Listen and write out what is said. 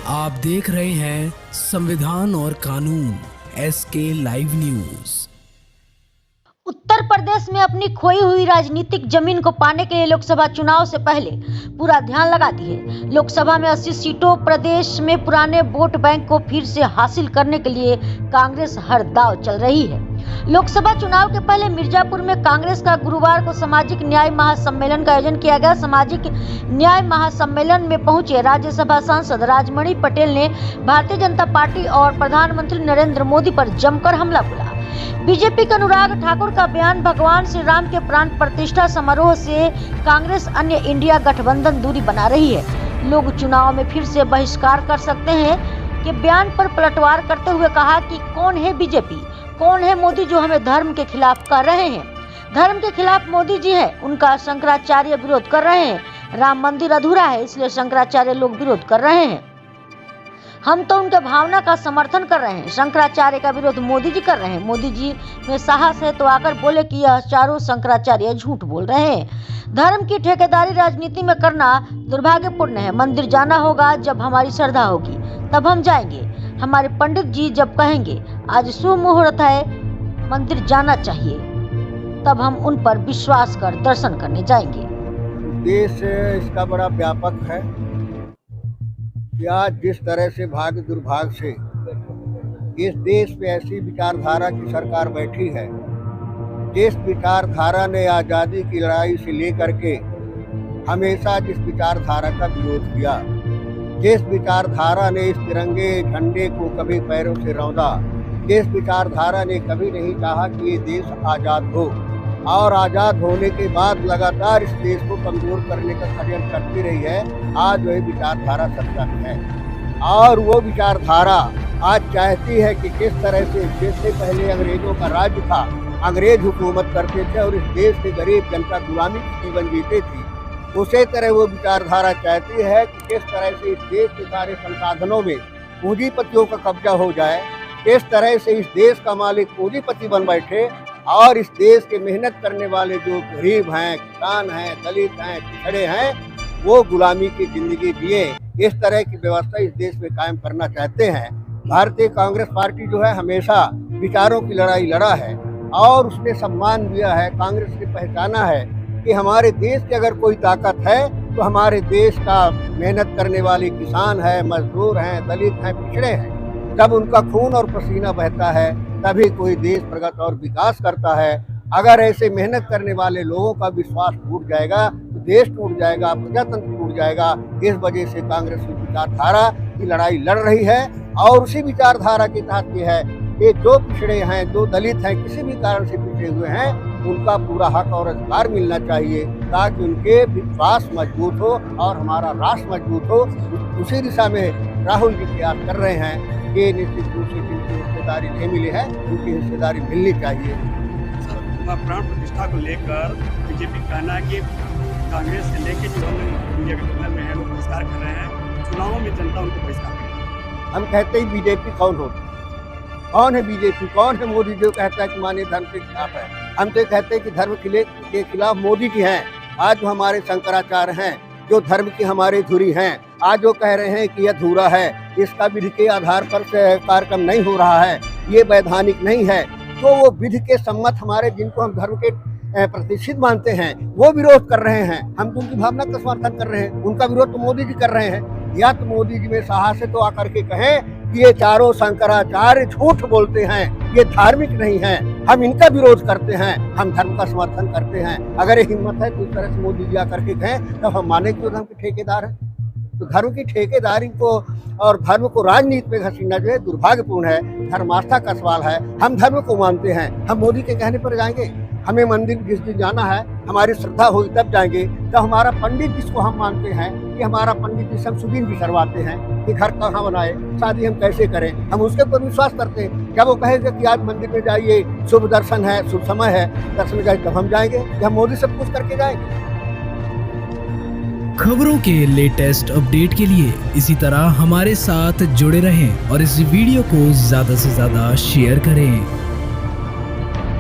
आप देख रहे हैं संविधान और कानून SK live news. Uttar Pradesh में अपनी खोई हुई राजनीतिक जमीन को पाने के लिए लोकसभा चुनाव से पहले पूरा ध्यान लगाती है। लोकसभा में 80 सीटों, प्रदेश में पुराने वोट बैंक को फिर से हासिल करने के लिए कांग्रेस हर दांव चल रही है। लोकसभा चुनाव के पहले मिर्जापुर में कांग्रेस का गुरुवार को सामाजिक न्याय महासम्मेलन का आयोजन किया गया। सामाजिक न्याय महासम्मेलन में पहुंचे राज्यसभा सांसद राजमणि पटेल ने भारतीय जनता पार्टी और प्रधानमंत्री नरेंद्र मोदी पर जमकर हमला बोला। बीजेपी के अनुराग ठाकुर का बयान, भगवान श्री राम के प्राण प्रतिष्ठा समारोह से कांग्रेस अन्य इंडिया गठबंधन दूरी बना रही है। लोग चुनाव में फिर से बहिष्कार कर सकते हैं के बयान पर पलटवार करते हुए कहा कि कौन है बीजेपी, कौन है मोदी जो हमें धर्म के खिलाफ कर रहे हैं। धर्म के खिलाफ मोदी जी है, उनका शंकराचार्य विरोध कर रहे हैं। राम मंदिर अधूरा है, इसलिए शंकराचार्य लोग विरोध कर रहे हैं। हम तो उनके भावना का समर्थन कर रहे हैं। शंकराचार्य का विरोध मोदी जी कर रहे हैं। मोदी जी में साहस है तो आकर बोले कि यह चारों शंकराचार्य झूठ बोल रहे हैं। धर्म की ठेकेदारी राजनीति में करना दुर्भाग्यपूर्ण है। मंदिर जाना होगा जब हमारी श्रद्धा होगी तब हम जाएंगे। हमारे पंडित जी जब कहेंगे आज शुभ मुहूर्त है, मंदिर जाना चाहिए, तब हम उन पर विश्वास कर दर्शन करने जाएंगे। देश इसका बड़ा व्यापक है। या जिस तरह से भाग्य दुर्भाग्य से इस देश पे ऐसी विचारधारा की सरकार बैठी है, जिस विचारधारा ने आज़ादी की लड़ाई से लेकर के हमेशा जिस विचारधारा का विरोध किया, जिस विचारधारा ने इस तिरंगे झंडे को कभी पैरों से रौंदा, जिस विचारधारा ने कभी नहीं चाहा कि ये देश आज़ाद हो और आज़ाद होने के बाद लगातार इस देश को कमज़ोर करने का षड्यंत्र करती रही है, आज वही विचारधारा सत्ता में है। और वो विचारधारा आज चाहती है कि किस तरह से जैसे पहले अंग्रेजों का राज्य था, अंग्रेज हुकूमत करते थे और इस देश के गरीब जनता गुलामी की जीवन जीते थी, उसी तरह वो विचारधारा चाहती है कि किस तरह से इस देश के सारे संसाधनों में पूंजीपतियों का कब्जा हो जाए, किस तरह से इस देश का मालिक पूंजीपति बन बैठे और इस देश के मेहनत करने वाले जो गरीब हैं, किसान हैं, दलित हैं, पिछड़े हैं, वो गुलामी की जिंदगी जिए। इस तरह की व्यवस्था इस देश में कायम करना चाहते हैं। भारतीय कांग्रेस पार्टी जो है हमेशा विचारों की लड़ाई लड़ा है और उसने सम्मान दिया है। कांग्रेस ने पहचाना है कि हमारे देश की अगर कोई ताकत है तो हमारे देश का मेहनत करने वाले किसान है, मजदूर हैं, दलित हैं, पिछड़े हैं। जब उनका खून और पसीना बहता है तभी कोई देश प्रगति और विकास करता है। अगर ऐसे मेहनत करने वाले लोगों का विश्वास टूट जाएगा तो देश टूट जाएगा, प्रजातंत्र टूट जाएगा। इस वजह से कांग्रेस की विचारधारा की लड़ाई लड़ रही है और उसी विचारधारा के तहत ये है कि जो पिछड़े हैं, जो दलित हैं, किसी भी कारण से पिछड़े हुए हैं, उनका पूरा हक और अधिकार मिलना चाहिए ताकि उनके विश्वास मजबूत हो और हमारा राष्ट्र मजबूत हो। उसी दिशा में राहुल जी प्रयास कर रहे हैं कि निश्चित रूप से जिनकी हिस्सेदारी नहीं मिली है उनकी हिस्सेदारी मिलनी चाहिए। प्राण प्रतिष्ठा को लेकर बीजेपी कहना है कि कांग्रेस से लेकर जो इंडिया गठबंधन में है वो बहिष्कार कर रहे हैं। चुनावों में जनता उनको बहिष्कार करेगी। हम कहते ही बीजेपी कौन होती, कौन है बीजेपी, कौन है मोदी जो कहता है कि माने धर्म के खिलाफ है। हम तो कहते हैं कि धर्म के खिलाफ मोदी जी हैं। आज जो हमारे शंकराचार्य हैं, जो धर्म की हमारे धुरी हैं, आज जो कह रहे हैं कि यह अधूरा है, इसका विधि के आधार पर से कार्यक्रम नहीं हो रहा है, ये वैधानिक नहीं है, तो वो विधि के सम्मत हमारे जिनको हम धर्म के प्रतिष्ठित मानते हैं वो विरोध कर रहे हैं। हम तो उनकी भावना का समर्थन कर रहे हैं। उनका विरोध तो मोदी जी कर रहे हैं। या तो मोदी जी में साहस है तो आकर के कहें कि ये चारों शंकराचार्य झूठ बोलते हैं, ये धार्मिक नहीं है, हम इनका विरोध करते हैं, हम धर्म का समर्थन करते हैं। अगर ये हिम्मत है तो इस तरह से मोदी जी आकर के कहें तब हम माने कि धर्म के ठेकेदार हैं। तो धर्म की ठेकेदारी को और धर्म को राजनीति में घसीटना जो है दुर्भाग्यपूर्ण है। धर्मास्था का सवाल है। हम धर्म को मानते हैं, हम मोदी के कहने पर जाएंगे। हमें मंदिर जिस दिन जाना है, हमारी श्रद्धा होगी तब जाएंगे। तो हमारा पंडित जिसको हम मानते हैं कि हमारा पंडित जी शमसुद्दीन भी करवाते हैं कि घर कहाँ बनाए, शादी हम कैसे करें, हम उसके ऊपर विश्वास करते हैं। जब वो कहेगा कि आज मंदिर में जाइए, शुभ दर्शन है, शुभ समय है, दर्शन जाए, तब हम जाएंगे। हम मोदी सब कुछ करके जाएंगे। खबरों के लेटेस्ट अपडेट के लिए इसी तरह हमारे साथ जुड़े रहें और इस वीडियो को ज्यादा से ज्यादा शेयर करें।